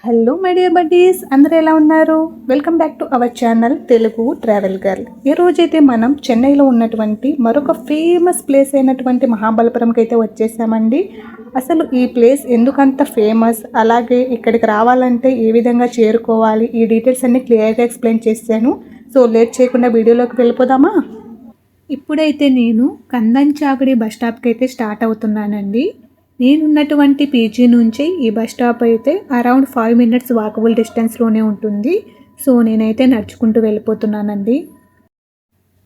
Hello my dear buddies, అందరూ ఎలా ఉన్నారు? Welcome back to our channel Telugu travel girl. ఈ రోజైతే మనం చెన్నైలో ఉన్నటువంటి మరొక ఫేమస్ ప్లేస్ అయినటువంటి మహాబలిపురంకి అయితే వచ్చేసామండి. అసలు ఈ ప్లేస్ ఎందుకంత ఫేమస్, అలాగే ఇక్కడికి రావాలంటే ఏ విధంగా చేరుకోవాలి, ఈ డీటెయిల్స్ అన్ని క్లియర్గా ఎక్స్ప్లెయిన్ చేశాను. సో లేట్ చేయకుండా వీడియోలోకి వెళ్ళిపోదామా? ఇప్పుడైతే నేను కందంచాగడి బస్ స్టాప్కి అయితే స్టార్ట్ అవుతున్నానండి. నేనున్నటువంటి పీజీ నుంచి ఈ బస్ స్టాప్ అయితే అరౌండ్ 5 minutes వాకబుల్ డిస్టెన్స్లోనే ఉంటుంది. సో నేనైతే నడుచుకుంటూ వెళ్ళిపోతున్నానండి.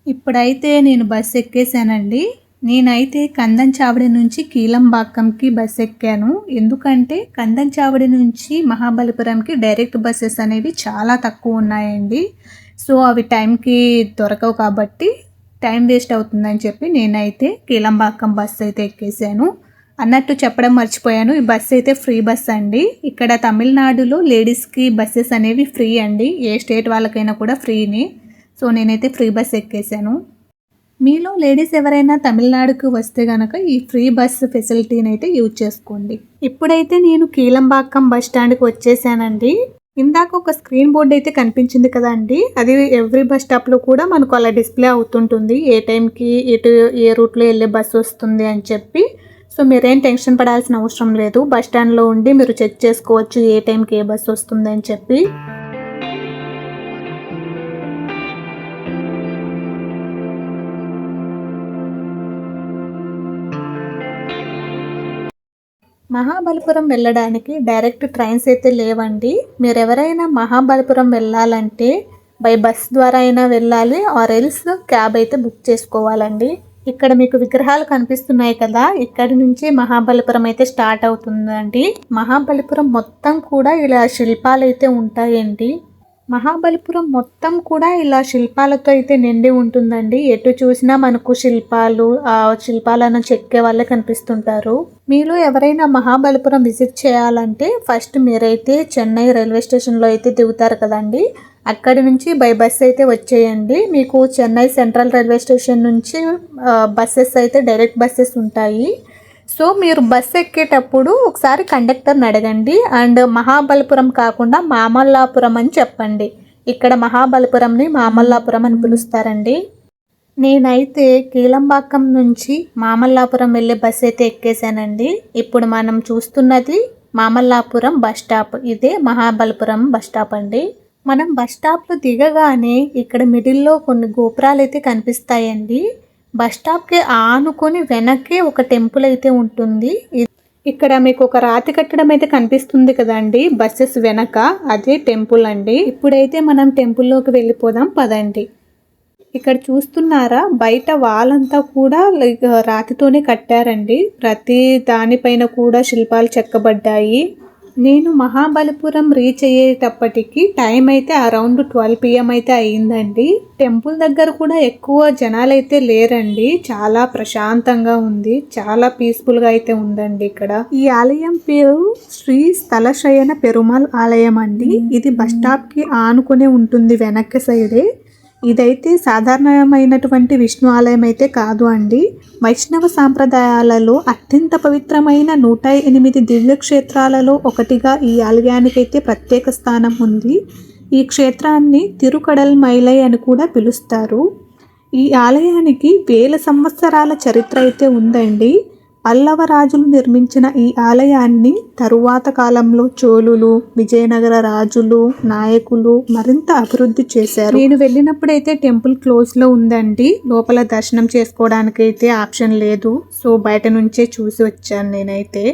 ఇప్పుడైతే నేను బస్ ఎక్కేసానండి. నేనైతే కందంచావడి నుంచి కీలంబాక్కంకి బస్ ఎక్కాను. ఎందుకంటే కందంచావడి నుంచి మహాబలిపురంకి డైరెక్ట్ బస్సెస్ అనేవి చాలా తక్కువ ఉన్నాయండి. సో అవి టైంకి దొరకవు కాబట్టి టైం వేస్ట్ అవుతుందని చెప్పి నేనైతే కీలంబాక్కం బస్ అయితే ఎక్కేసాను. అన్నట్టు చెప్పడం మర్చిపోయాను, ఈ బస్ అయితే ఫ్రీ బస్ అండి. ఇక్కడ తమిళనాడులో లేడీస్కి బస్సెస్ అనేవి ఫ్రీ అండి. ఏ స్టేట్ వాళ్ళకైనా కూడా ఫ్రీనే. సో నేనైతే ఫ్రీ బస్ ఎక్కేసాను. మీలో లేడీస్ ఎవరైనా తమిళనాడుకు వస్తే కనుక ఈ ఫ్రీ బస్ ఫెసిలిటీని అయితే యూజ్ చేసుకోండి. ఇప్పుడైతే నేను కీలంబాక్కం బస్ స్టాండ్కి వచ్చేసానండి. ఇందాక ఒక స్క్రీన్ బోర్డ్ అయితే కనిపించింది కదా అండి, అది ఎవ్రీ బస్ స్టాప్లో కూడా మనకు అలా డిస్ప్లే అవుతుంటుంది, ఏ టైంకి ఎటు ఏ రూట్లో వెళ్ళే బస్సు వస్తుంది అని చెప్పి. సో మీరేం టెన్షన్ పడాల్సిన అవసరం లేదు, బస్ స్టాండ్లో ఉండి మీరు చెక్ చేసుకోవచ్చు ఏ టైంకి ఏ బస్సు వస్తుందని చెప్పి. మహాబలిపురం వెళ్ళడానికి డైరెక్ట్ ట్రైన్స్ అయితే లేవండి. మీరు ఎవరైనా మహాబలిపురం వెళ్ళాలంటే బై బస్ ద్వారా అయినా వెళ్ళాలి, ఆర్ ఎల్స్ క్యాబ్ అయితే బుక్ చేసుకోవాలండి. ఇక్కడ మీకు విగ్రహాలు కనిపిస్తున్నాయి కదా, ఇక్కడి నుంచి మహాబలిపురం అయితే స్టార్ట్ అవుతుందండి. మహాబలిపురం మొత్తం కూడా ఇలా శిల్పాలు అయితే ఉంటాయండి. మహాబలిపురం మొత్తం కూడా ఇలా శిల్పాలతో అయితే నిండి ఉంటుందండి. ఎటు చూసినా మనకు శిల్పాలు, ఆ శిల్పాలను చెక్కే వాళ్ళే కనిపిస్తుంటారు. మీలో ఎవరైనా మహాబలిపురం విజిట్ చేయాలంటే ఫస్ట్ మీరైతే చెన్నై రైల్వే స్టేషన్లో అయితే దిగుతారు కదండి, అక్కడి నుంచి బై బస్ అయితే వచ్చేయండి. మీకు చెన్నై సెంట్రల్ రైల్వే స్టేషన్ నుంచి బస్సెస్ అయితే డైరెక్ట్ బస్సెస్ ఉంటాయి. సో మీరు బస్ ఎక్కేటప్పుడు ఒకసారి కండక్టర్ని అడగండి, అండ్ మహాబలిపురం కాకుండా మామల్లాపురం అని చెప్పండి. ఇక్కడ మహాబలిపురంని మామల్లాపురం అని పిలుస్తారండి. నేనైతే కీలంబాక్కం నుంచి మామల్లాపురం వెళ్ళే బస్ అయితే ఎక్కేసానండి. ఇప్పుడు మనం చూస్తున్నది మామల్లాపురం బస్ స్టాప్, ఇదే మహాబలిపురం బస్ స్టాప్ అండి. మనం బస్ స్టాప్లో దిగగానే ఇక్కడ మిడిల్లో కొన్ని గోపురాలు అయితే కనిపిస్తాయండి. బస్ స్టాప్కి ఆనుకొని వెనక్కి ఒక టెంపుల్ అయితే ఉంటుంది. ఇక్కడ మీకు ఒక రాతి కట్టడం అయితే కనిపిస్తుంది కదండి బస్సెస్ వెనక, అదే టెంపుల్ అండి. ఇప్పుడైతే మనం టెంపుల్లోకి వెళ్ళిపోదాం పదండి. ఇక్కడ చూస్తున్నారా, బయట వాలంతా కూడా రాతితోనే కట్టారండి. ప్రతి దానిపైన కూడా శిల్పాలు చెక్కబడ్డాయి. నేను మహాబలిపురం రీచ్ అయ్యేటప్పటికి టైం అయితే అరౌండ్ 12 PM అయితే అయ్యిందండి. టెంపుల్ దగ్గర కూడా ఎక్కువ జనాలు అయితే లేరండి, చాలా ప్రశాంతంగా ఉంది, చాలా పీస్ఫుల్గా అయితే ఉందండి. ఇక్కడ ఈ ఆలయం పేరు శ్రీ స్థలశయన పెరుమాల్ ఆలయం అండి. ఇది బస్ స్టాప్కి ఆనుకునే ఉంటుంది వెనక్కి సైడే. ఇదైతే సాధారణమైనటువంటి విష్ణు ఆలయం అయితే కాదు అండి. వైష్ణవ సాంప్రదాయాలలో అత్యంత పవిత్రమైన 108 దివ్యక్షేత్రాలలో ఒకటిగా ఈ ఆలయానికైతే ప్రత్యేక స్థానం ఉంది. ఈ క్షేత్రాన్ని తిరుకడల్ మైలై అని కూడా పిలుస్తారు. ఈ ఆలయానికి 1000 సంవత్సరాల చరిత్ర అయితే ఉందండి. పల్లవ రాజులు నిర్మించిన ఈ ఆలయాన్ని తరువాత కాలంలో చోళులు, విజయనగర రాజులు, నాయకులు మరింత అభివృద్ధి చేశారు. నేను వెళ్ళినప్పుడైతే టెంపుల్ క్లోజ్లో ఉందండి, లోపల దర్శనం చేసుకోవడానికి అయితే ఆప్షన్ లేదు. సో బయట నుంచే చూసి వచ్చాను నేనైతే.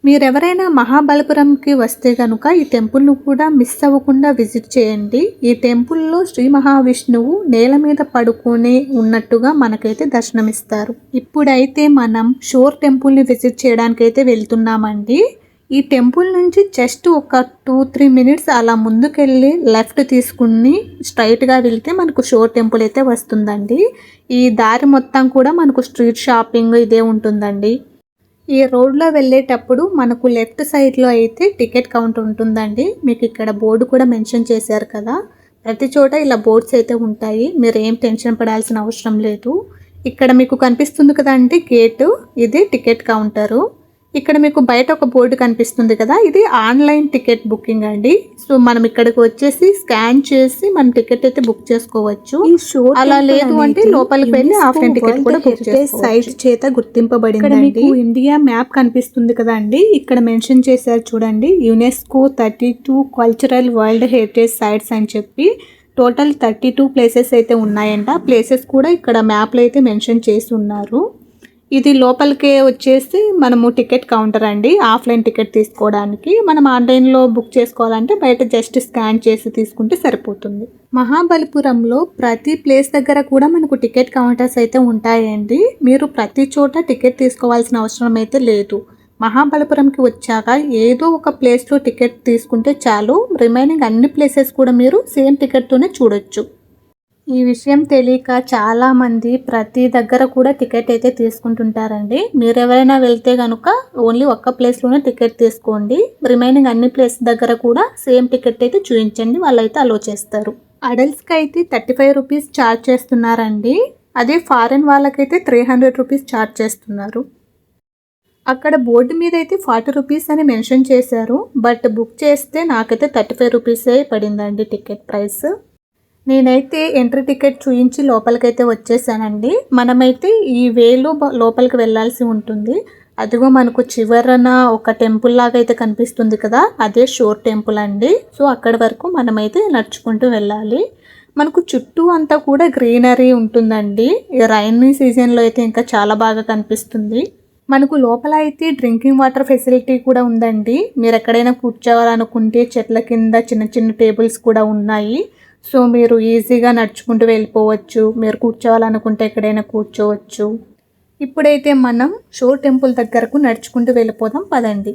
మీరెవరైనా మహాబలిపురంకి వస్తే కనుక ఈ టెంపుల్ను కూడా మిస్ అవ్వకుండా విజిట్ చేయండి. ఈ టెంపుల్లో శ్రీ మహావిష్ణువు నేల మీద పడుకొని ఉన్నట్టుగా మనకైతే దర్శనమిస్తారు. ఇప్పుడైతే మనం షోర్ టెంపుల్ని విజిట్ చేయడానికి అయితే వెళ్తున్నామండి. ఈ టెంపుల్ నుంచి జస్ట్ ఒక 2-3 minutes అలా ముందుకెళ్ళి లెఫ్ట్ తీసుకుని స్ట్రైట్గా వెళ్తే మనకు షోర్ టెంపుల్ అయితే వస్తుందండి. ఈ దారి మొత్తం కూడా మనకు స్ట్రీట్ షాపింగ్ ఇదే ఉంటుందండి. ఈ రోడ్లో వెళ్ళేటప్పుడు మనకు లెఫ్ట్ సైడ్లో అయితే టికెట్ కౌంటర్ ఉంటుందండి. మీకు ఇక్కడ బోర్డు కూడా మెన్షన్ చేశారు కదా, ప్రతి చోట ఇలా బోర్డ్స్ అయితే ఉంటాయి, మీరు ఏం టెన్షన్ పడాల్సిన అవసరం లేదు. ఇక్కడ మీకు కనిపిస్తుంది కదండి గేటు, ఇది టికెట్ కౌంటరు. ఇక్కడ మీకు బయట ఒక బోర్డు కనిపిస్తుంది కదా, ఇది ఆన్లైన్ టికెట్ బుకింగ్ అండి. సో మనం ఇక్కడికి వచ్చేసి స్కాన్ చేసి మనం టికెట్ అయితే బుక్ చేసుకోవచ్చు. అలా లేదు అంటే లోపలికి వెళ్ళి ఆఫ్లైన్ టికెట్ కూడా బుక్ చేసుకోవచ్చు. సైట్ చేత గుర్తింపబడింది. మీకు ఇండియా మ్యాప్ కనిపిస్తుంది కదా అండి, ఇక్కడ మెన్షన్ చేశారు చూడండి, UNESCO 32 cultural world heritage sites అని చెప్పి టోటల్ 32 ప్లేసెస్ అయితే ఉన్నాయంట. ప్లేసెస్ కూడా ఇక్కడ మ్యాప్లో అయితే మెన్షన్ చేసి ఉన్నారు. ఇది లోపలికే వచ్చేసి మనము టికెట్ కౌంటర్ అండి. ఆఫ్లైన్ టికెట్ తీసుకోవడానికి మనం ఆన్లైన్లో బుక్ చేసుకోవాలంటే బయట జస్ట్ స్కాన్ చేసి తీసుకుంటే సరిపోతుంది. మహాబలిపురంలో ప్రతి ప్లేస్ దగ్గర కూడా మనకు టికెట్ కౌంటర్స్ అయితే ఉంటాయండి. మీరు ప్రతి చోట టికెట్ తీసుకోవాల్సిన అవసరం అయితే లేదు. మహాబలిపురంకి వచ్చాక ఏదో ఒక ప్లేస్లో టికెట్ తీసుకుంటే చాలు, రిమైనింగ్ అన్ని ప్లేసెస్ కూడా మీరు సేమ్ టికెట్తోనే చూడొచ్చు. ఈ విషయం తెలియక చాలామంది ప్రతి దగ్గర కూడా టికెట్ అయితే తీసుకుంటుంటారండి. మీరు ఎవరైనా వెళ్తే కనుక ఓన్లీ ఒక్క ప్లేస్లోనే టికెట్ తీసుకోండి, రిమైనింగ్ అన్ని ప్లేస్ దగ్గర కూడా సేమ్ టికెట్ అయితే చూపించండి, వాళ్ళైతే అలో చేస్తారు. అడల్ట్స్కి అయితే 35 రూపీస్ ఛార్జ్ చేస్తున్నారండి. అదే ఫారెన్ వాళ్ళకైతే 300 రూపీస్ ఛార్జ్ చేస్తున్నారు. అక్కడ బోర్డు మీద అయితే 40 రూపీస్ అని మెన్షన్ చేశారు, బట్ బుక్ చేస్తే నాకైతే 35 రూపీసే పడిందండి టికెట్ ప్రైస్. నేనైతే ఎంట్రీ టికెట్ చూయించి లోపలికైతే వచ్చేసానండి. మనమైతే ఈ వేలో లోపలికి వెళ్ళాల్సి ఉంటుంది. అదిగో మనకు చివరన ఒక టెంపుల్ లాగా అయితే కనిపిస్తుంది కదా, అదే షోర్ టెంపుల్ అండి. సో అక్కడి వరకు మనమైతే నడుచుకుంటూ వెళ్ళాలి. మనకు చుట్టూ అంతా కూడా గ్రీనరీ ఉంటుందండి. రైనీ సీజన్లో అయితే ఇంకా చాలా బాగా కనిపిస్తుంది. మనకు లోపల అయితే డ్రింకింగ్ వాటర్ ఫెసిలిటీ కూడా ఉందండి. మీరు ఎక్కడైనా కూర్చోవాలనుకుంటే చెట్ల కింద చిన్న చిన్న టేబుల్స్ కూడా ఉన్నాయి. సో మీరు ఈజీగా నడుచుకుంటూ వెళ్ళిపోవచ్చు. మీరు కూర్చోవాలనుకుంటే ఎక్కడైనా కూర్చోవచ్చు. ఇప్పుడైతే మనం షోర్ టెంపుల్ దగ్గరకు నడుచుకుంటూ వెళ్ళిపోదాం పదండి.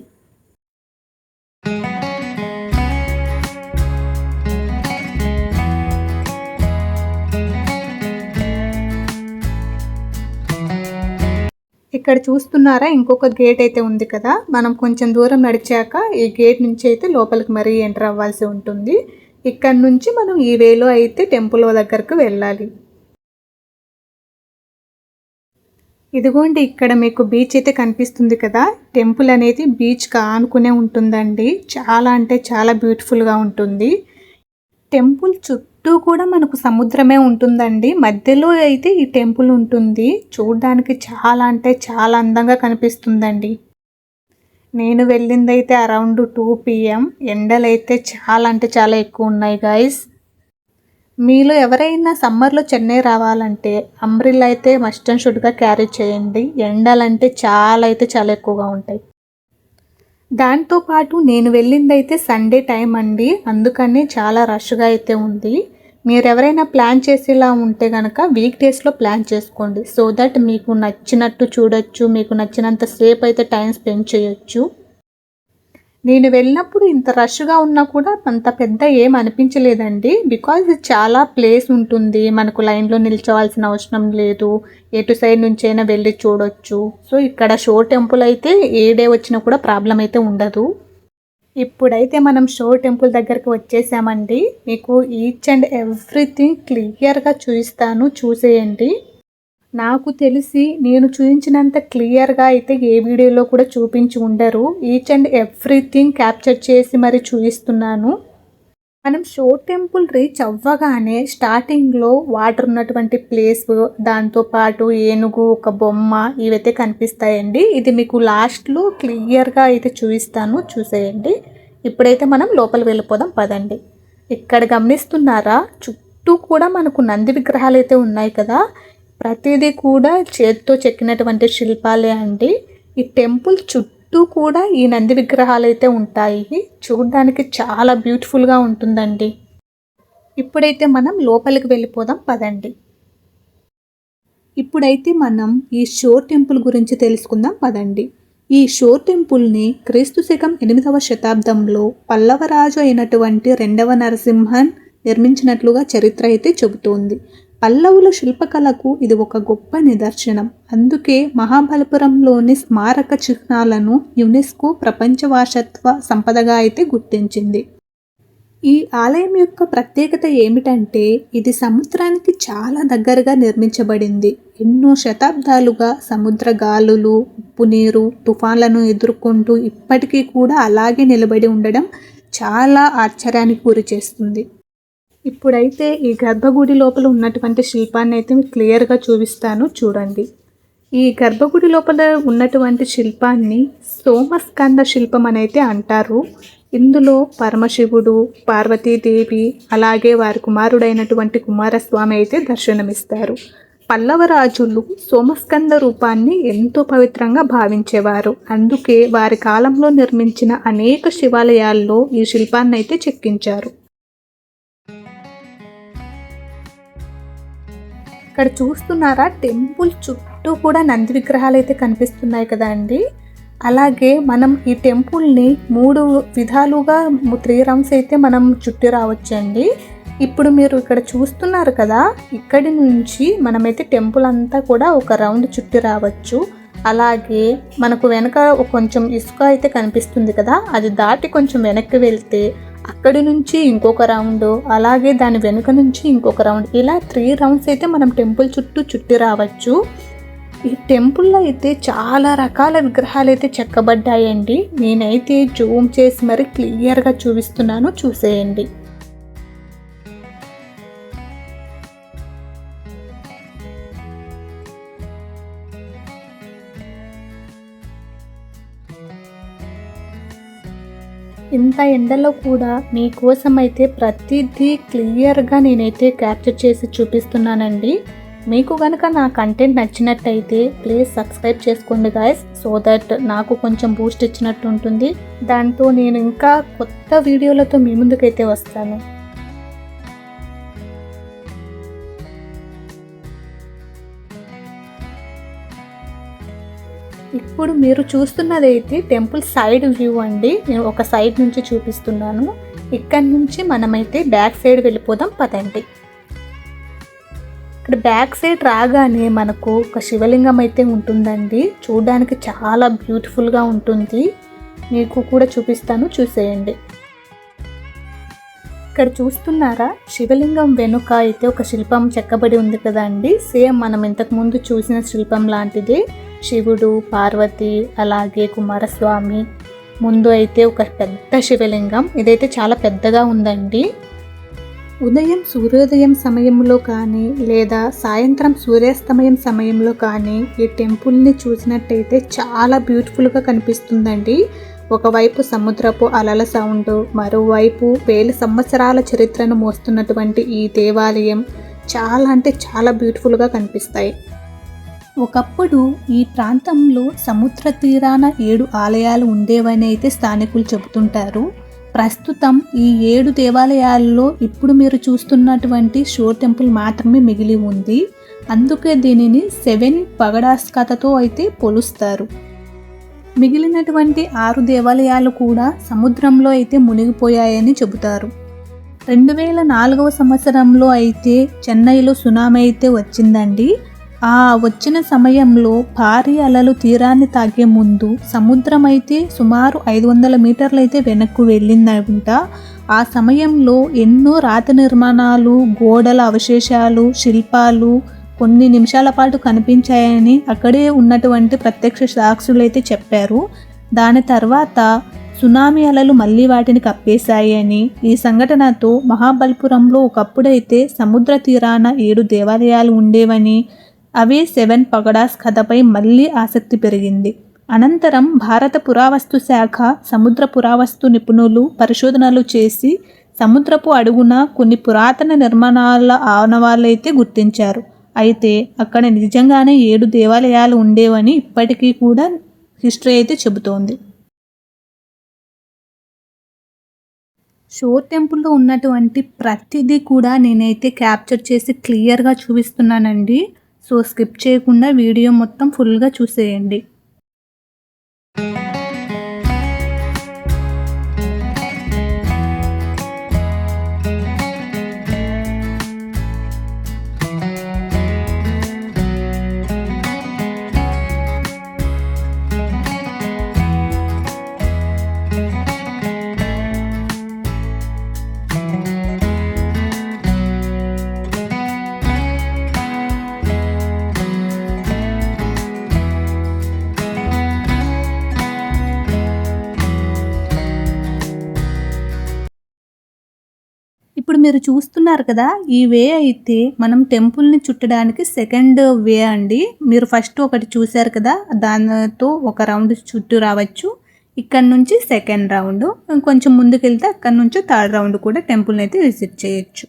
ఇక్కడ చూస్తున్నారా, ఇంకొక గేట్ అయితే ఉంది కదా, మనం కొంచెం దూరం నడిచాక ఈ గేట్ నుంచి అయితే లోపలికి మరీ ఎంటర్ అవ్వాల్సి ఉంటుంది. ఇక్కడ నుంచి మనం ఈ వేలో అయితే టెంపుల్ దగ్గరకు వెళ్ళాలి. ఇదిగోండి, ఇక్కడ మీకు బీచ్ అయితే కనిపిస్తుంది కదా, టెంపుల్ అనేది బీచ్ ఆనుకునే ఉంటుందండి. చాలా అంటే చాలా బ్యూటిఫుల్గా ఉంటుంది. టెంపుల్ చుట్టూ కూడా మనకు సముద్రమే ఉంటుందండి. మధ్యలో అయితే ఈ టెంపుల్ ఉంటుంది. చూడడానికి చాలా అంటే చాలా అందంగా కనిపిస్తుందండి. నేను వెళ్ళిందైతే అరౌండ్ 2 PM. ఎండలు అయితే చాలా అంటే చాలా ఎక్కువ ఉన్నాయి గైస్. మీలో ఎవరైనా సమ్మర్లో చెన్నై రావాలంటే అంబ్రిల్లా అయితే మస్ట్ అండ్ షుడ్గా క్యారీ చేయండి. ఎండలంటే చాలా అయితే చాలా ఎక్కువగా ఉంటాయి. దాంతోపాటు నేను వెళ్ళిందైతే సండే టైం అండి, అందుకని చాలా రష్గా అయితే ఉంది. మీరు ఎవరైనా ప్లాన్ చేసేలా ఉంటే కనుక వీక్ డేస్లో ప్లాన్ చేసుకోండి. సో దట్ మీకు నచ్చినట్టు చూడొచ్చు, మీకు నచ్చినంత సేపు అయితే టైం స్పెండ్ చేయొచ్చు. నేను వెళ్ళినప్పుడు ఇంత రష్గా ఉన్నా కూడా అంత పెద్ద ఏం అనిపించలేదండి. బికాజ్ చాలా ప్లేస్ ఉంటుంది, మనకు లైన్లో నిల్చోవాల్సిన అవసరం లేదు, ఎటు సైడ్ నుంచి అయినా వెళ్ళి చూడొచ్చు. సో ఇక్కడ షోర్ టెంపుల్ అయితే ఏ డే వచ్చినా కూడా ప్రాబ్లం అయితే ఉండదు. ఇప్పుడైతే మనం షోర్ టెంపుల్ దగ్గరికి వచ్చేసామండి. మీకు ఈచ్ అండ్ ఎవ్రీథింగ్ క్లియర్గా చూపిస్తాను, చూసేయండి. నాకు తెలిసి నేను చూపించినంత క్లియర్గా అయితే ఏ వీడియోలో కూడా చూపించి ఉండరు. ఈచ్ అండ్ ఎవ్రీథింగ్ క్యాప్చర్ చేసి మరి చూపిస్తున్నాను. మనం షోర్ టెంపుల్ రీచ్ అవ్వగానే స్టార్టింగ్లో వాటర్ ఉన్నటువంటి ప్లేస్, దాంతోపాటు ఏనుగు, ఒక బొమ్మ, ఇవైతే కనిపిస్తాయండి. ఇది మీకు లాస్ట్లో క్లియర్గా అయితే చూపిస్తాను, చూసేయండి. ఇప్పుడైతే మనం లోపలికి వెళ్ళిపోదాం పదండి. ఇక్కడ గమనిస్తున్నారా, చుట్టూ కూడా మనకు నంది విగ్రహాలు అయితే ఉన్నాయి కదా, ప్రతిదీ కూడా చేతితో చెక్కినటువంటి శిల్పాలే అండి. ఈ టెంపుల్ చుట్టూ కూడా ఈ నంది విగ్రహాలు అయితే ఉంటాయి. చూడడానికి చాలా బ్యూటిఫుల్గా ఉంటుందండి. ఇప్పుడైతే మనం లోపలికి వెళ్ళిపోదాం పదండి. ఇప్పుడైతే మనం ఈ షోర్ టెంపుల్ గురించి తెలుసుకుందాం పదండి. ఈ షోర్ టెంపుల్ని క్రీస్తు శకం 8వ శతాబ్దంలో పల్లవరాజు అయినటువంటి 2వ నరసింహన్ నిర్మించినట్లుగా చరిత్ర అయితే చెబుతోంది. పల్లవుల శిల్పకళకు ఇది ఒక గొప్ప నిదర్శనం. అందుకే మహాబలిపురంలోని స్మారక చిహ్నాలను యునెస్కో ప్రపంచ వారసత్వ సంపదగా అయితే గుర్తించింది. ఈ ఆలయం యొక్క ప్రత్యేకత ఏమిటంటే ఇది సముద్రానికి చాలా దగ్గరగా నిర్మించబడింది. ఎన్నో శతాబ్దాలుగా సముద్ర గాలులు, ఉప్పు నీరు, తుఫాన్లను ఎదుర్కొంటూ ఇప్పటికీ కూడా అలాగే నిలబడి ఉండడం చాలా ఆశ్చర్యానికి గురి చేస్తుంది. ఇప్పుడైతే ఈ గర్భగుడి లోపల ఉన్నటువంటి శిల్పాన్ని అయితే మీకు క్లియర్గా చూపిస్తాను, చూడండి. ఈ గర్భగుడి లోపల ఉన్నటువంటి శిల్పాన్ని సోమస్కంద శిల్పం అని అయితే అంటారు. ఇందులో పరమశివుడు, పార్వతీదేవి, అలాగే వారి కుమారుడైనటువంటి కుమారస్వామి అయితే దర్శనమిస్తారు. పల్లవ రాజులు సోమస్కంద రూపాన్ని ఎంతో పవిత్రంగా భావించేవారు. అందుకే వారి కాలంలో నిర్మించిన అనేక శివాలయాల్లో ఈ శిల్పాన్ని అయితే చెక్కించారు. ఇక్కడ చూస్తున్నారా, టెంపుల్ చుట్టూ కూడా నంది విగ్రహాలు అయితే కనిపిస్తున్నాయి కదా అండి. అలాగే మనం ఈ టెంపుల్ని 3 విధాలుగా 3 రౌండ్స్ అయితే మనం చుట్టి రావచ్చండి. ఇప్పుడు మీరు ఇక్కడ చూస్తున్నారు కదా, ఇక్కడి నుంచి మనమైతే టెంపుల్ అంతా కూడా ఒక రౌండ్ చుట్టి రావచ్చు. అలాగే మనకు వెనక కొంచెం ఇసుక అయితే కనిపిస్తుంది కదా, అది దాటి కొంచెం వెనక్కి వెళ్తే అక్కడి నుంచి ఇంకొక రౌండ్, అలాగే దాని వెనుక నుంచి ఇంకొక రౌండ్, ఇలా 3 రౌండ్స్ అయితే మనం టెంపుల్ చుట్టూ చుట్టి రావచ్చు. ఈ టెంపుల్లో అయితే చాలా రకాల విగ్రహాలు అయితే చెక్కబడ్డాయండి. నేనైతే జూమ్ చేసి మరి క్లియర్గా చూపిస్తున్నాను, చూసేయండి. ఇంత ఎండలో కూడా మీకోసం అయితే ప్రతిదీ క్లియర్గా నేనైతే క్యాప్చర్ చేసి చూపిస్తున్నానండి. మీకు కనుక నా కంటెంట్ నచ్చినట్టయితే ప్లీజ్ సబ్స్క్రైబ్ చేసుకోండి గాయస్, సో దట్ నాకు కొంచెం బూస్ట్ ఇచ్చినట్టు ఉంటుంది. దాంతో నేను ఇంకా కొత్త వీడియోలతో మీ ముందుకైతే వస్తాను. ఇప్పుడు మీరు చూస్తున్నది అయితే టెంపుల్ సైడ్ వ్యూ అండి. నేను ఒక సైడ్ నుంచి చూపిస్తున్నాను. ఇక్కడ నుంచి మనమైతే బ్యాక్ సైడ్ వెళ్ళిపోదాం పదండి. ఇక్కడ బ్యాక్ సైడ్ రాగానే మనకు ఒక శివలింగం అయితే ఉంటుందండి. చూడడానికి చాలా బ్యూటిఫుల్గా ఉంటుంది. మీకు కూడా చూపిస్తాను, చూసేయండి. ఇక్కడ చూస్తున్నారా, శివలింగం వెనుక అయితే ఒక శిల్పం చెక్కబడి ఉంది కదా అండి. సేమ్ మనం ఇంతకుముందు చూసిన శిల్పం లాంటిది. శివుడు, పార్వతి, అలాగే కుమారస్వామి, ముందు అయితే ఒక పెద్ద శివలింగం. ఇదైతే చాలా పెద్దగా ఉందండి. ఉదయం సూర్యోదయం సమయంలో కానీ లేదా సాయంత్రం సూర్యాస్తమయం సమయంలో కానీ ఈ టెంపుల్ని చూసినట్టయితే చాలా బ్యూటిఫుల్గా కనిపిస్తుందండి. ఒకవైపు సముద్రపు అలల సౌండ్, మరోవైపు 1000 సంవత్సరాల చరిత్రను మోస్తున్నటువంటి ఈ దేవాలయం చాలా అంటే చాలా బ్యూటిఫుల్గా కనిపిస్తాయి. ఒకప్పుడు ఈ ప్రాంతంలో సముద్ర తీరాన 7 ఆలయాలు ఉండేవని అయితే స్థానికులు చెబుతుంటారు. ప్రస్తుతం ఈ 7 దేవాలయాల్లో ఇప్పుడు మీరు చూస్తున్నటువంటి షో టెంపుల్ మాత్రమే మిగిలి ఉంది. అందుకే దీనిని 7 పగడాస్ కథతో అయితే పోలుస్తారు. మిగిలినటువంటి 6 దేవాలయాలు కూడా సముద్రంలో అయితే మునిగిపోయాయని చెబుతారు. 2004వ సంవత్సరంలో అయితే చెన్నైలో సునామీ అయితే వచ్చిందండి. ఆ వచ్చిన సమయంలో భారీ అలలు తీరాన్ని తాకే ముందు సముద్రం అయితే సుమారు 500 మీటర్లు అయితే వెనక్కు వెళ్ళిందంట. ఆ సమయంలో ఎన్నో రాతి నిర్మాణాలు, గోడల అవశేషాలు, శిల్పాలు కొన్ని నిమిషాల పాటు కనిపించాయని అక్కడే ఉన్నటువంటి ప్రత్యక్ష సాక్షులు అయితే చెప్పారు. దాని తర్వాత సునామీ అలలు మళ్ళీ వాటిని కప్పేశాయి అని, ఈ సంఘటనతో మహాబలిపురంలో ఒకప్పుడైతే సముద్ర తీరాన 7 దేవాలయాలు ఉండేవని, అవే 7 పగడాస్ కథపై మళ్ళీ ఆసక్తి పెరిగింది. అనంతరం భారత పురావస్తు శాఖ సముద్ర పురావస్తు నిపుణులు పరిశోధనలు చేసి సముద్రపు అడుగున కొన్ని పురాతన నిర్మాణాల ఆనవాళ్ళైతే గుర్తించారు. అయితే అక్కడ నిజంగానే 7 దేవాలయాలు ఉండేవని ఇప్పటికీ కూడా హిస్టరీ అయితే చెబుతోంది. షో టెంపుల్లో ఉన్నటువంటి ప్రతిదీ కూడా నేనైతే క్యాప్చర్ చేసి క్లియర్గా చూపిస్తున్నానండి. సో స్కిప్ చేయకుండా వీడియో మొత్తం ఫుల్గా చూసేయండి. మీరు చూస్తున్నారు కదా, ఈ వే అయితే మనం టెంపుల్ని చుట్టడానికి సెకండ్ వే అండి. మీరు ఫస్ట్ ఒకటి చూశారు కదా, దానితో ఒక రౌండ్ చుట్టూ రావచ్చు. ఇక్కడ నుంచి సెకండ్ రౌండ్, ఇంకొంచెం ముందుకెళ్తే అక్కడ నుంచి థర్డ్ రౌండ్ కూడా టెంపుల్ని అయితే విజిట్ చేయొచ్చు.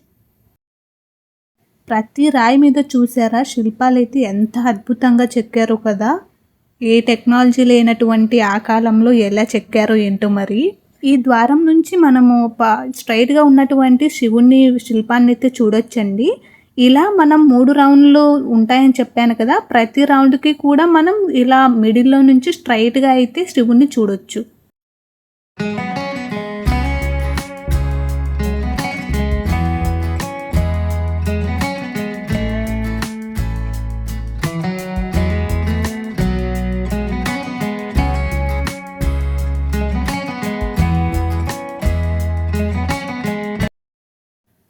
ప్రతి రాయి మీద చూసారా శిల్పాలు అయితే ఎంత అద్భుతంగా చెక్కారో కదా. ఏ టెక్నాలజీ లేనటువంటి ఆ కాలంలో ఎలా చెక్కారో ఏంటో మరి. ఈ ద్వారం నుంచి మనము స్ట్రైట్గా ఉన్నటువంటి శివుని శిల్పాన్ని అయితే చూడొచ్చండి. ఇలా మనం 3 రౌండ్లు ఉంటాయని చెప్పాను కదా, ప్రతి రౌండ్కి కూడా మనం ఇలా మిడిల్లో నుంచి స్ట్రైట్గా అయితే శివుని చూడొచ్చు.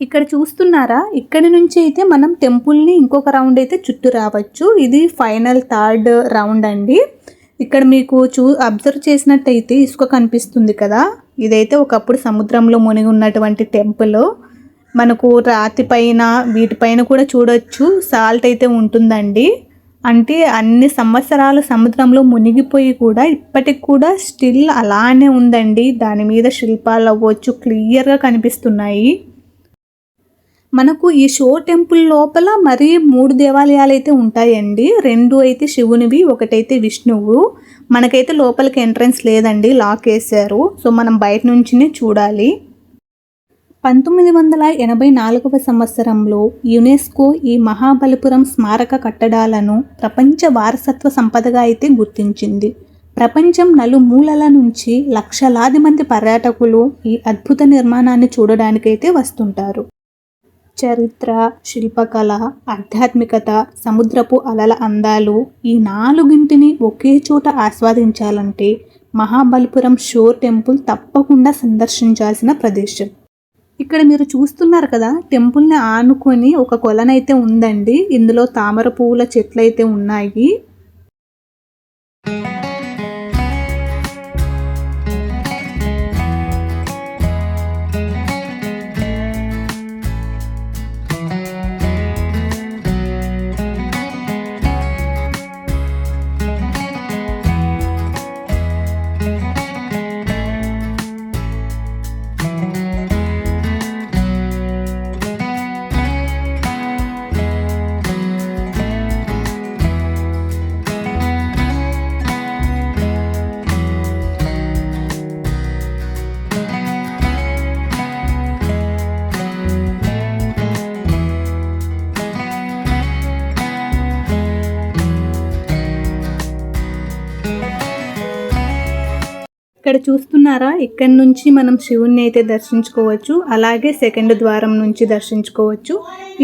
ఇక్కడ చూస్తున్నారా, ఇక్కడి నుంచి అయితే మనం టెంపుల్ని ఇంకొక రౌండ్ అయితే చుట్టూ రావచ్చు. ఇది ఫైనల్ థర్డ్ రౌండ్ అండి. ఇక్కడ మీకు అబ్జర్వ్ చేసినట్టయితే ఇసుక కనిపిస్తుంది కదా, ఇదైతే ఒకప్పుడు సముద్రంలో మునిగి ఉన్నటువంటి టెంపుల్. మనకు రాతి పైన వీటిపైన కూడా చూడొచ్చు సాల్ట్ అయితే ఉంటుందండి. అంటే అన్ని సంవత్సరాలు సముద్రంలో మునిగిపోయి కూడా ఇప్పటికి కూడా స్టిల్ అలానే ఉందండి. దాని మీద శిల్పాలు అవ్వచ్చు క్లియర్గా కనిపిస్తున్నాయి. మనకు ఈ షో టెంపుల్ లోపల మరి 3 దేవాలయాలు అయితే ఉంటాయండి. 2 అయితే శివునివి, ఒకటైతే విష్ణువు. మనకైతే లోపలికి ఎంట్రన్స్ లేదండి, లాక్ వేశారు. సో మనం బయట నుంచినే చూడాలి. 1984 సంవత్సరంలో యునెస్కో ఈ మహాబలిపురం స్మారక కట్టడాలను ప్రపంచ వారసత్వ సంపదగా అయితే గుర్తించింది. ప్రపంచం నలుమూలల నుంచి లక్షలాది మంది పర్యాటకులు ఈ అద్భుత నిర్మాణాన్ని చూడడానికైతే వస్తుంటారు. చరిత్ర, శిల్పకళ, ఆధ్యాత్మికత, సముద్రపు అలల అందాలు, ఈ 4ంటిని ఒకే చోట ఆస్వాదించాలంటే మహాబలిపురం షో టెంపుల్ తప్పకుండా సందర్శించాల్సిన ప్రదేశం. ఇక్కడ మీరు చూస్తున్నారు కదా, టెంపుల్ని ఆనుకొని ఒక కొలనైతే ఉందండి. ఇందులో తామర పువ్వుల చెట్లు అయితే ఉన్నాయి. ఇక్కడ చూస్తున్నారా, ఇక్కడ నుంచి మనం శివుణ్ణి అయితే దర్శించుకోవచ్చు. అలాగే సెకండ్ ద్వారం నుంచి దర్శించుకోవచ్చు.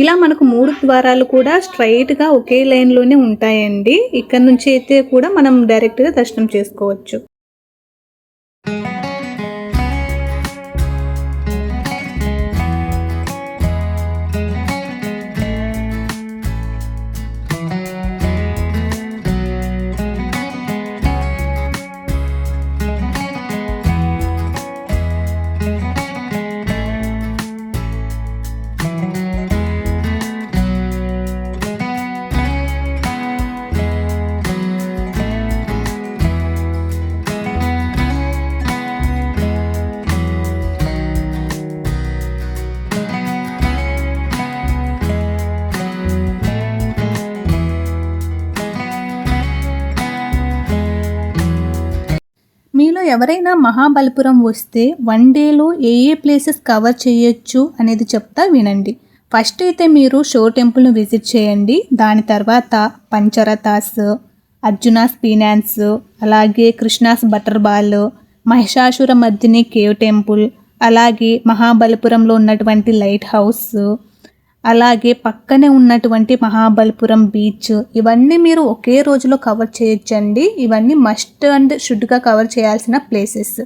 ఇలా మనకు 3 ద్వారాలు కూడా స్ట్రైట్గా ఒకే లైన్లోనే ఉంటాయండి. ఇక్కడ నుంచి అయితే కూడా మనం డైరెక్ట్గా దర్శనం చేసుకోవచ్చు. మీలో ఎవరైనా మహాబలిపురం వస్తే 1 డేలో ఏ ప్లేసెస్ కవర్ చేయొచ్చు అనేది చెప్తా వినండి. ఫస్ట్ అయితే మీరు షో టెంపుల్ను విజిట్ చేయండి. దాని తర్వాత పంచరథాస్, అర్జునాస్ పీనాన్స్, అలాగే Krishna's butter ball, Mahishasura Mardini cave temple, అలాగే మహాబలిపురంలో ఉన్నటువంటి లైట్ హౌస్, అలాగే పక్కనే ఉన్నటువంటి మహాబలిపురం బీచ్, ఇవన్నీ మీరు ఒకే రోజులో కవర్ చేయొచ్చండి. ఇవన్నీ మస్ట్ అండ్ షుడ్గా కవర్ చేయాల్సిన ప్లేసెస్.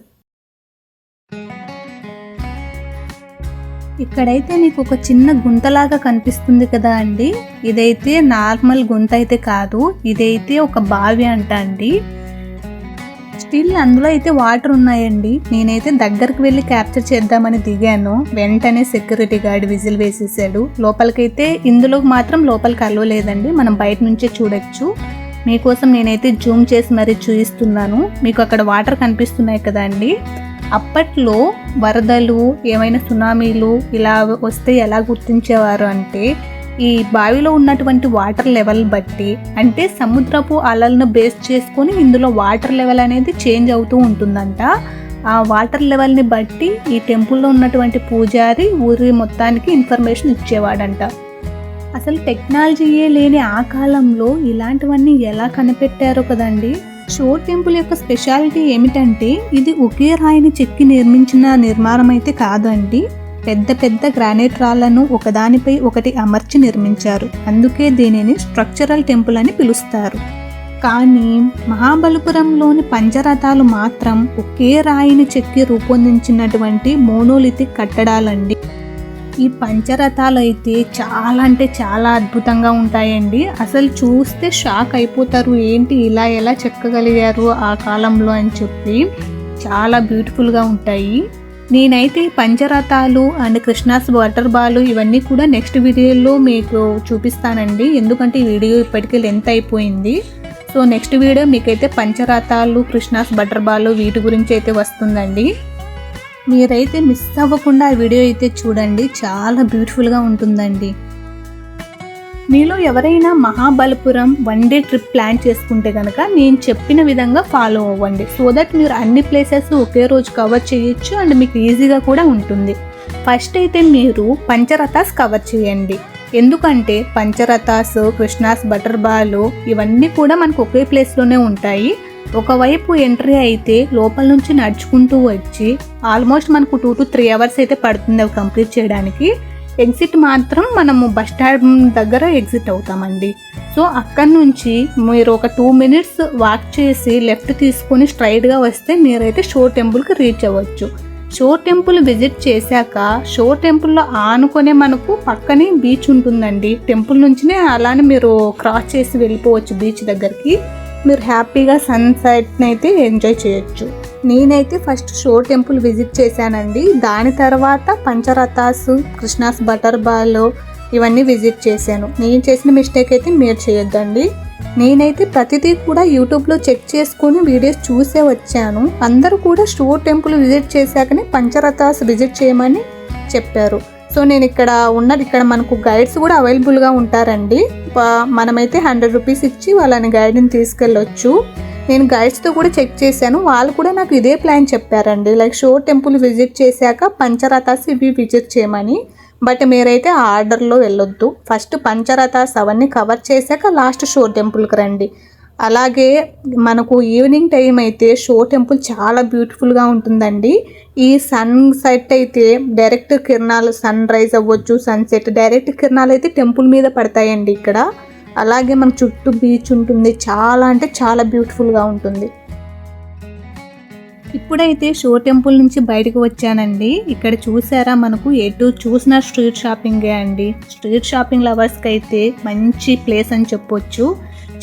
ఇక్కడైతే మీకు ఒక చిన్న గుంతలాగా కనిపిస్తుంది కదా అండి, ఇదైతే నార్మల్ గుంత అయితే కాదు, ఇదైతే ఒక బావి అంట అండి. స్టిల్ అందులో అయితే వాటర్ ఉన్నాయండి. నేనైతే దగ్గరకు వెళ్ళి క్యాప్చర్ చేద్దామని దిగాను. వెంటనే సెక్యూరిటీ గార్డ్ విజిల్ వేసేసాడు. లోపలికైతే ఇందులో మాత్రం లోపలికి అలవలేదండి, మనం బయట నుంచే చూడొచ్చు. మీకోసం నేనైతే జూమ్ చేసి మరీ చూపిస్తున్నాను. మీకు అక్కడ వాటర్ కనిపిస్తున్నాయి కదా అండి. అప్పట్లో వరదలు ఏమైనా సునామీలు ఇలా వస్తే ఎలా గుర్తించేవారు అంటే ఈ బావిలో ఉన్నటువంటి వాటర్ లెవెల్ బట్టి, అంటే సముద్రపు అలలను బేస్ చేసుకొని ఇందులో వాటర్ లెవెల్ అనేది చేంజ్ అవుతూ ఉంటుందంట. ఆ వాటర్ లెవెల్ని బట్టి ఈ టెంపుల్లో ఉన్నటువంటి పూజారి ఊరి మొత్తానికి ఇన్ఫర్మేషన్ ఇచ్చేవాడంట. అసలు టెక్నాలజీయే లేని ఆ కాలంలో ఇలాంటివన్నీ ఎలా కనిపెట్టారో కదండి. షోర్ టెంపుల్ యొక్క స్పెషాలిటీ ఏమిటంటే ఇది ఒకే రాయిని చెక్కి నిర్మించిన నిర్మాణం అయితే కాదండి. పెద్ద పెద్ద గ్రానైట్ రాళ్లను ఒకదానిపై ఒకటి అమర్చి నిర్మించారు. అందుకే దీనిని స్ట్రక్చరల్ టెంపుల్ అని పిలుస్తారు. కానీ మహాబలిపురంలోని పంచరథాలు మాత్రం ఒకే రాయిని చెక్కి రూపొందించినటువంటి మోనోలిథిక్ కట్టడాలండి. ఈ పంచరథాలు అయితే చాలా అంటే చాలా అద్భుతంగా ఉంటాయండి. అసలు చూస్తే షాక్ అయిపోతారు, ఏంటి ఇలా ఎలా చెక్కగలిగారు ఆ కాలంలో అని చెప్పి. చాలా బ్యూటిఫుల్గా ఉంటాయి. నేనైతే పంచరథాలు అండ్ కృష్ణాస్ వాటర్ బాల్ ఇవన్నీ కూడా నెక్స్ట్ వీడియోలో మీకు చూపిస్తానండి. ఎందుకంటే ఈ వీడియో ఇప్పటికే లెంత్ అయిపోయింది. సో నెక్స్ట్ వీడియో మీకైతే పంచరథాలు, కృష్ణాస్ వాటర్ బాల్ వీటి గురించి అయితే వస్తుందండి. మీరైతే మిస్ అవ్వకుండా ఆ వీడియో అయితే చూడండి, చాలా బ్యూటిఫుల్గా ఉంటుందండి. మీలో ఎవరైనా మహాబలిపురం 1 డే ట్రిప్ ప్లాన్ చేసుకుంటే కనుక నేను చెప్పిన విధంగా ఫాలో అవ్వండి. సో దట్ మీరు అన్ని ప్లేసెస్ ఒకే రోజు కవర్ చేయొచ్చు అండ్ మీకు ఈజీగా కూడా ఉంటుంది. ఫస్ట్ అయితే మీరు పంచరథాస్ కవర్ చేయండి. ఎందుకంటే పంచరథాస్, కృష్ణాస్ వాటర్ బాల్ ఇవన్నీ కూడా మనకు ఒకే ప్లేస్లోనే ఉంటాయి. ఒకవైపు ఎంట్రీ అయితే లోపల నుంచి నడుచుకుంటూ వచ్చి ఆల్మోస్ట్ మనకు 2 to 3 hours అయితే పడుతుంది అవి కంప్లీట్ చేయడానికి. ఎగ్జిట్ మాత్రం మనము బస్ స్టాండ్ దగ్గర ఎగ్జిట్ అవుతామండి. సో అక్కడి నుంచి మీరు ఒక 2 minutes వాక్ చేసి లెఫ్ట్ తీసుకొని స్ట్రైట్గా వస్తే మీరైతే షోర్ టెంపుల్కి రీచ్ అవ్వచ్చు. షోర్ టెంపుల్ విజిట్ చేశాక షోర్ టెంపుల్లో ఆనుకొనే మనకు పక్కనే బీచ్ ఉంటుందండి. టెంపుల్ నుంచినే అలానే మీరు క్రాస్ చేసి వెళ్ళిపోవచ్చు బీచ్ దగ్గరికి. మీరు హ్యాపీగా సన్సెట్ని అయితే ఎంజాయ్ చేయొచ్చు. నేనైతే ఫస్ట్ షోర్ టెంపుల్ విజిట్ చేశానండి. దాని తర్వాత పంచరథాస్, కృష్ణాస్ వాటర్ బాల్ ఇవన్నీ విజిట్ చేశాను. నేను చేసిన మిస్టేక్ అయితే మీరు చేయొద్దండి. నేనైతే ప్రతిదీ కూడా యూట్యూబ్లో చెక్ చేసుకుని వీడియోస్ చూసే వచ్చాను. అందరూ కూడా షోర్ టెంపుల్ విజిట్ చేశాకనే పంచరథాస్ విజిట్ చేయమని చెప్పారు. సో నేను ఇక్కడ మనకు గైడ్స్ కూడా అవైలబుల్గా ఉంటారండి. మనమైతే 100 rupees ఇచ్చి వాళ్ళని గైడ్ని తీసుకెళ్ళొచ్చు. నేను గైడ్స్తో కూడా చెక్ చేశాను, వాళ్ళు కూడా నాకు ఇదే ప్లాన్ చెప్పారండి. లైక్ షోర్ టెంపుల్ విజిట్ చేశాక పంచరథాస్ ఇవి విజిట్ చేయమని. బట్ మీరైతే ఆ ఆర్డర్లో వెళ్ళొద్దు. ఫస్ట్ పంచరథాస్ అవన్నీ కవర్ చేశాక లాస్ట్ షోర్ టెంపుల్కి రండి. అలాగే మనకు ఈవినింగ్ టైం అయితే షోర్ టెంపుల్ చాలా బ్యూటిఫుల్గా ఉంటుందండి. ఈ సన్ సెట్ అయితే డైరెక్ట్ కిరణాలు, సన్ రైజ్ అవ్వచ్చు, సన్సెట్ డైరెక్ట్ కిరణాలు అయితే టెంపుల్ మీద పడతాయండి ఇక్కడ. అలాగే మన చుట్టూ బీచ్ ఉంటుంది, చాలా అంటే చాలా బ్యూటిఫుల్గా ఉంటుంది. ఇప్పుడైతే షోర్ టెంపుల్ నుంచి బయటకు వచ్చానండి. ఇక్కడ చూసారా, మనకు ఎటు చూసిన స్ట్రీట్ షాపింగే అండి. స్ట్రీట్ షాపింగ్ లవర్స్కి అయితే మంచి ప్లేస్ అని చెప్పొచ్చు.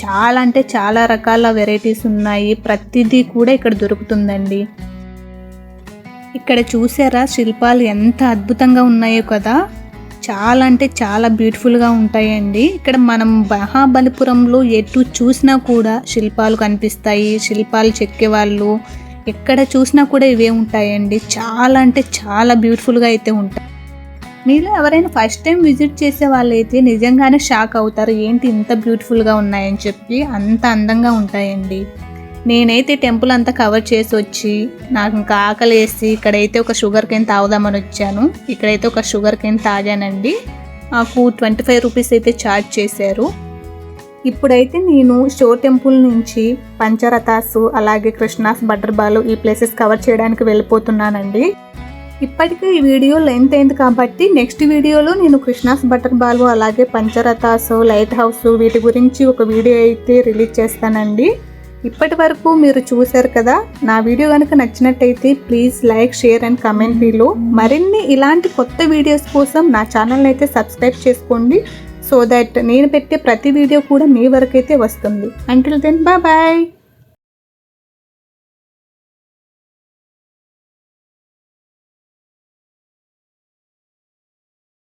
చాలా అంటే చాలా రకాల వెరైటీస్ ఉన్నాయి. ప్రతిదీ కూడా ఇక్కడ దొరుకుతుందండి. ఇక్కడ చూసారా శిల్పాలు ఎంత అద్భుతంగా ఉన్నాయో కదా. చాలా అంటే చాలా బ్యూటిఫుల్గా ఉంటాయండి. ఇక్కడ మనం మహాబలిపురంలో ఎటు చూసినా కూడా శిల్పాలు కనిపిస్తాయి. శిల్పాలు చెక్కేవాళ్ళు ఎక్కడ చూసినా కూడా ఇవే ఉంటాయండి. చాలా అంటే చాలా బ్యూటిఫుల్గా అయితే ఉంటాయి. మీలో ఎవరైనా ఫస్ట్ టైం విజిట్ చేసే వాళ్ళైతే నిజంగానే షాక్ అవుతారు, ఏంటి ఇంత బ్యూటిఫుల్గా ఉన్నాయని చెప్పి. అంత అందంగా ఉంటాయండి. నేనైతే టెంపుల్ అంతా కవర్ చేసి వచ్చి నాకు ఇంకా ఆకలి వేసి ఇక్కడైతే ఒక షుగర్ కేన్ తాగుదామని వచ్చాను. ఇక్కడైతే ఒక షుగర్ కేన్ తాగానండి. నాకు 25 rupees అయితే ఛార్జ్ చేశారు. ఇప్పుడైతే నేను షోర్ టెంపుల్ నుంచి పంచరథాస్ అలాగే కృష్ణాస్ వాటర్ బాల్ ఈ ప్లేసెస్ కవర్ చేయడానికి వెళ్ళిపోతున్నానండి. ఇప్పటికే ఈ వీడియో లెంత్ అయింది కాబట్టి నెక్స్ట్ వీడియోలో నేను కృష్ణాస్ వాటర్ బాల్ అలాగే పంచరథాస్, లైట్ హౌస్ వీటి గురించి ఒక వీడియో అయితే రిలీజ్ చేస్తానండి. ఇప్పటి వరకు మీరు చూశారు కదా. నా వీడియో కనుక నచ్చినట్టయితే please like, share and comment below. మరిన్ని ఇలాంటి కొత్త వీడియోస్ కోసం నా ఛానల్ని అయితే సబ్స్క్రైబ్ చేసుకోండి. సో దట్ నేను పెట్టే ప్రతి వీడియో కూడా మీ వరకైతే వస్తుంది. Until then bye.